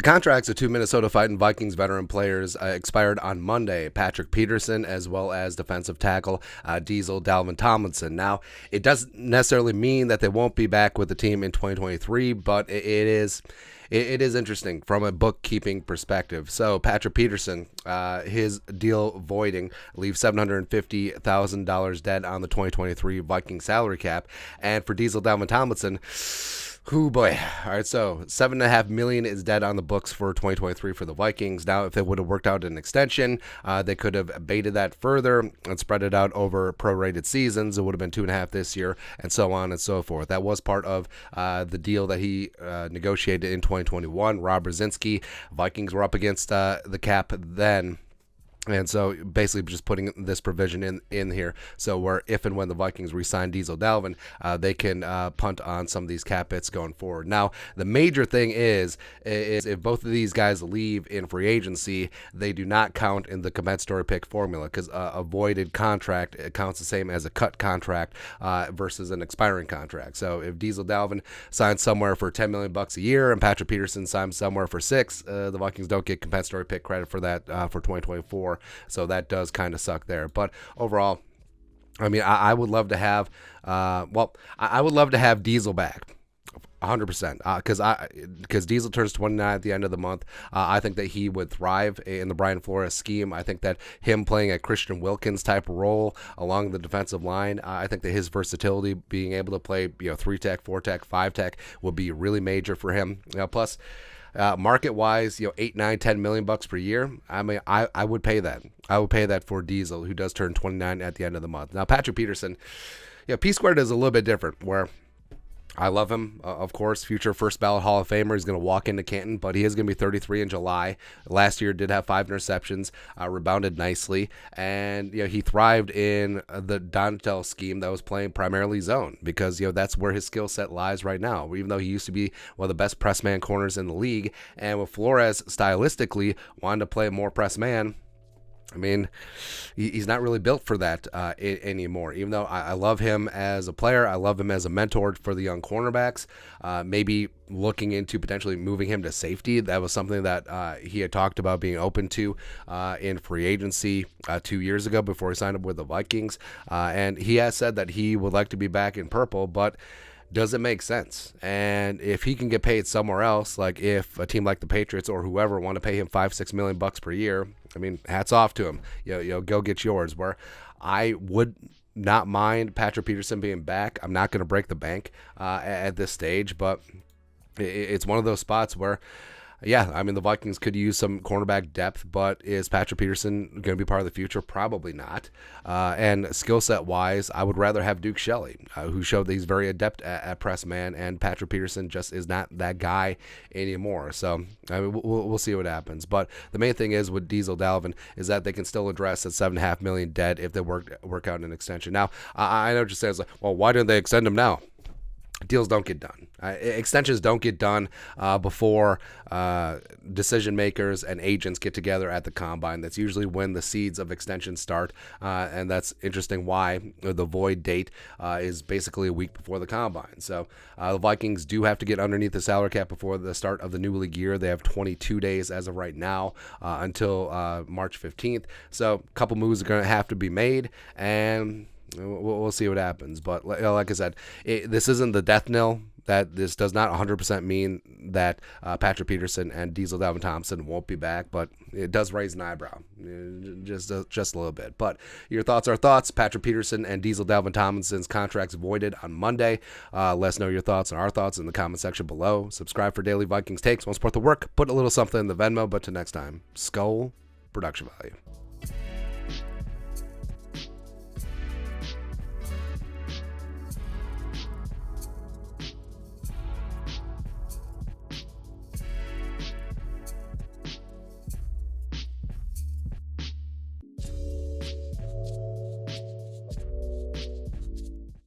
contracts of two Minnesota Vikings veteran players expired on Monday, Patrick Peterson as well as defensive tackle Dalvin Tomlinson. Now, it doesn't necessarily mean that they won't be back with the team in 2023, but it is interesting from a bookkeeping perspective. So Patrick Peterson, his deal voiding leaves $750,000 dead on the 2023 Vikings salary cap. And for Dalvin Tomlinson, oh boy. All right, so $7.5 million is dead on the books for 2023 for the Vikings. Now, if they would have worked out an extension, they could have baited that further and spread it out over prorated seasons. It would have been 2.5 this year, and so on and so forth. That was part of the deal that he negotiated in 2021. Rob Brzezinski, Vikings were up against the cap then. And so basically just putting this provision in here, so where if and when the Vikings re-sign Dalvin, they can punt on some of these cap hits going forward. Now, the major thing is if both of these guys leave in free agency, they do not count in the compensatory pick formula, because a voided contract, it counts the same as a cut contract versus an expiring contract. So if Dalvin signs somewhere for $10 million a year and Patrick Peterson signs somewhere for $6 million, the Vikings don't get compensatory pick credit for that for 2024. So that does kind of suck there. But overall, I mean, I would love to have, I would love to have Diesel back. 100%, because Diesel turns 29 at the end of the month. I think that he would thrive in the Brian Flores scheme. I think that him playing a Christian Wilkins type role along the defensive line, I think that his versatility, being able to play 3-tech, 4-tech, 5-tech, would be really major for him. Plus, market wise, $8, $9, $10 million per year. I mean, I would pay that. I would pay that for Diesel, who does turn 29 at the end of the month. Now, Patrick Peterson, P squared is a little bit different, where I love him, of course, future first ballot Hall of Famer. He's going to walk into Canton, but he is going to be 33 in July. Last year did have 5 interceptions, rebounded nicely, and he thrived in the Dontel scheme that was playing primarily zone, because that's where his skill set lies right now. Even though he used to be one of the best press man corners in the league, and with Flores stylistically wanted to play more press man, I mean, he's not really built for that anymore. Even though I love him as a player, I love him as a mentor for the young cornerbacks. Maybe looking into potentially moving him to safety. That was something that he had talked about being open to in free agency 2 years ago before he signed up with the Vikings. And he has said that he would like to be back in purple, but does it make sense? And if he can get paid somewhere else, like if a team like the Patriots or whoever want to pay him $5-6 million per year, I mean, hats off to him. Go get yours. Where I would not mind Patrick Peterson being back. I'm not going to break the bank at this stage, but it's one of those spots where, I mean, the Vikings could use some cornerback depth, but is Patrick Peterson going to be part of the future? Probably not. And skill set wise, I would rather have Duke Shelley, who showed that he's very adept at press man, and Patrick Peterson just is not that guy anymore. So I mean, we'll see what happens. But the main thing is with Dalvin is that they can still address that $7.5 million dead if they work out an extension. Now, I know what you're saying, it's like, well, why didn't they extend him now? Deals don't get done. Extensions don't get done before decision makers and agents get together at the combine. That's usually when the seeds of extensions start, and that's interesting why the void date is basically a week before the combine. So the Vikings do have to get underneath the salary cap before the start of the new league year. They have 22 days as of right now until March 15th. So a couple moves are going to have to be made, and we'll see what happens. But like I said, this isn't the death knell. That this does not 100% mean that Patrick Peterson and Dalvin Tomlinson won't be back, but it does raise an eyebrow, just a little bit. But your thoughts are thoughts. Patrick Peterson and Dalvin Tomlinson's contracts voided on Monday. Let us know your thoughts and our thoughts in the comment section below. Subscribe for daily Vikings takes. Want to support the work? Put a little something in the Venmo. But till next time, Skull Production Value.